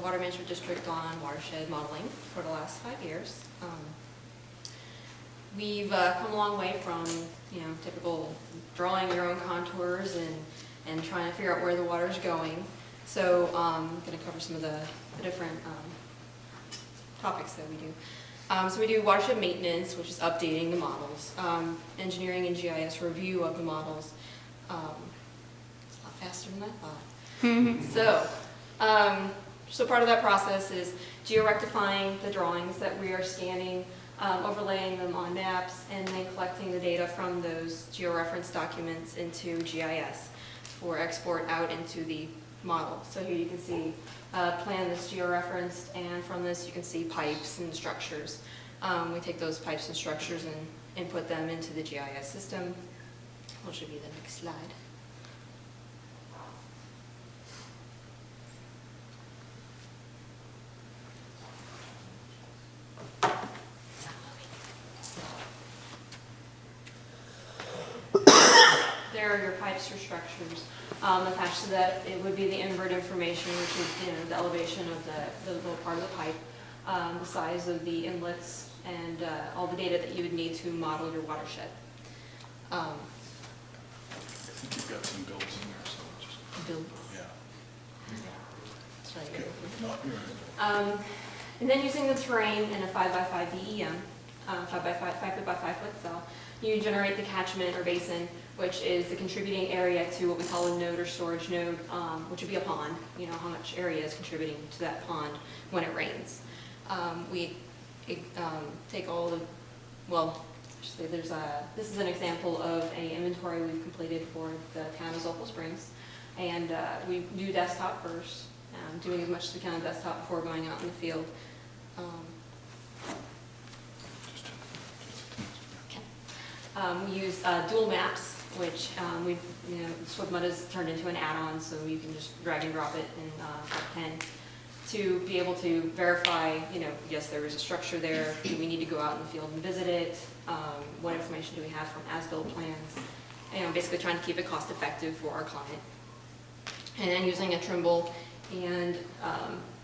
Water Management District on watershed modeling for the last 5 years. We've come a long way from, typical drawing your own contours and trying to figure out where the water is going. So I'm going to cover some of the different topics that we do. So we do watershed maintenance, which is updating the models, engineering and GIS review of the models. It's a lot faster than I thought. So part of that process is geo-rectifying the drawings that we are scanning, overlaying them on maps, and then collecting the data from those geo-reference documents into GIS for export out into the model. So here you can see a plan that's geo-referenced, and from this you can see pipes and structures. We take those pipes and structures and input them into the GIS system, which should be the next slide. There are your pipes or structures. Attached to that, it would be the invert information, which is the elevation of the low part of the pipe, the size of the inlets, and all the data that you would need to model your watershed. I think you've got some builds in there, so just... Build. Yeah. That's right. Okay. No, you're right. And then using the terrain in a 5x5 DEM, 5 by 5 foot cell, you generate the catchment or basin, which is the contributing area to what we call a node or storage node, which would be a pond. How much area is contributing to that pond when it rains. We take all the, this is an example of an inventory we've completed for the town of Opal Springs. And we do desktop first, doing as much as we can on desktop before going out in the field. We use dual maps, which SwiftMud has turned into an add-on, so you can just drag and drop it in pen to be able to verify, yes, there is a structure there. Do we need to go out in the field and visit it? What information do we have from as-built plans? Basically trying to keep it cost-effective for our client. And then using a Trimble and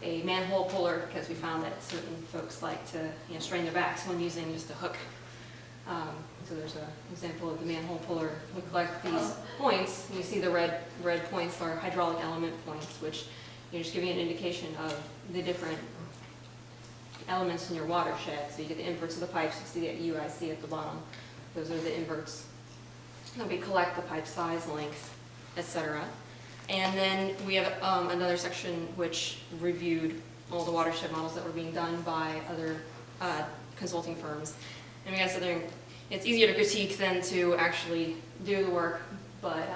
a manhole puller, because we found that certain folks like to strain their backs when using just a hook. So there's an example of the manhole puller. We collect these points. You see the red points are hydraulic element points, which just give you an indication of the different elements in your watershed. So you get the inverts of the pipes. You see the UIC at the bottom. Those are the inverts. Then we collect the pipe size, length, etc. And then we have another section which reviewed all the watershed models that were being done by other consulting firms. And we got to sit there and it's easier to critique than to actually do the work, but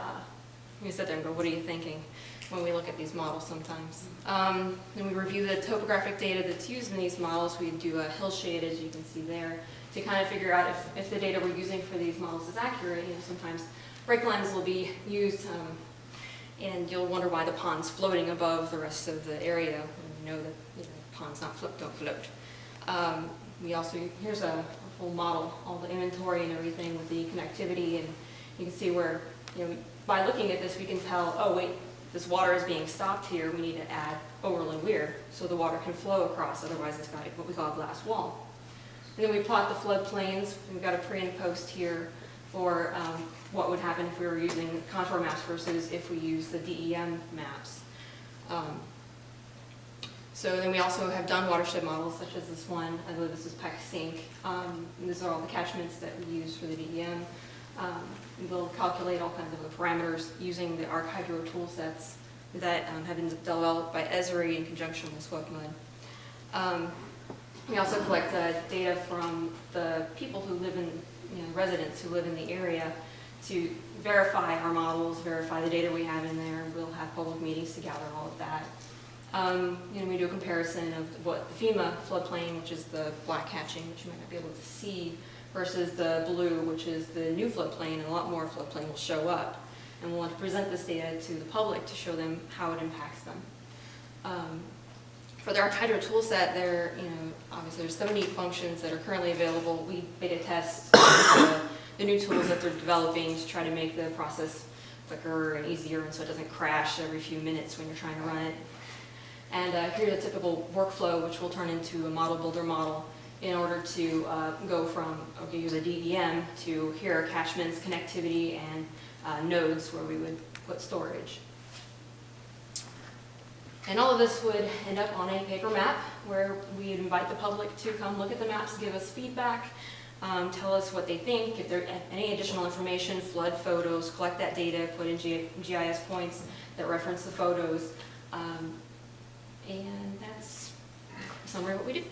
we sit there and go, what are you thinking when we look at these models sometimes? Then we review the topographic data that's used in these models. We do a hill shade, as you can see there, to kind of figure out if the data we're using for these models is accurate. Sometimes break lines will be used, and you'll wonder why the pond's floating above the rest of the area when you know that ponds don't float. We also, here's a full model, all the inventory and everything with the connectivity, and you can see where, by looking at this we can tell, oh wait, this water is being stopped here, we need to add overland weir so the water can flow across, otherwise it's got what we call a glass wall. And then we plot the floodplains. We've got a pre and post here for what would happen if we were using contour maps versus if we use the DEM maps. So then we also have done watershed models such as this one. I believe this is PEC Sync. These are all the catchments that we use for the DEM. We'll calculate all kinds of the parameters using the ArcHydro tool sets that have been developed by Esri in conjunction with SwiftMud. We also collect data from the people who live in, residents who live in the area to verify our models, verify the data we have in there. We'll have public meetings to gather all of that. We do a comparison of what the FEMA floodplain, which is the black hatching, which you might not be able to see, versus the blue, which is the new floodplain, and a lot more floodplain will show up. And we'll want to present this data to the public to show them how it impacts them. For the ArcHydro toolset, obviously there's 70 functions that are currently available. We beta test the new tools that they're developing to try to make the process quicker and easier, and so it doesn't crash every few minutes when you're trying to run it. And here's a typical workflow, which will turn into a model builder model in order to go from, okay, use a DEM to here are catchments, connectivity, and nodes where we would put storage. And all of this would end up on a paper map where we'd invite the public to come look at the maps, give us feedback, tell us what they think, if there's any additional information, flood photos, collect that data, put in GIS points that reference the photos. And that's a summary of what we do.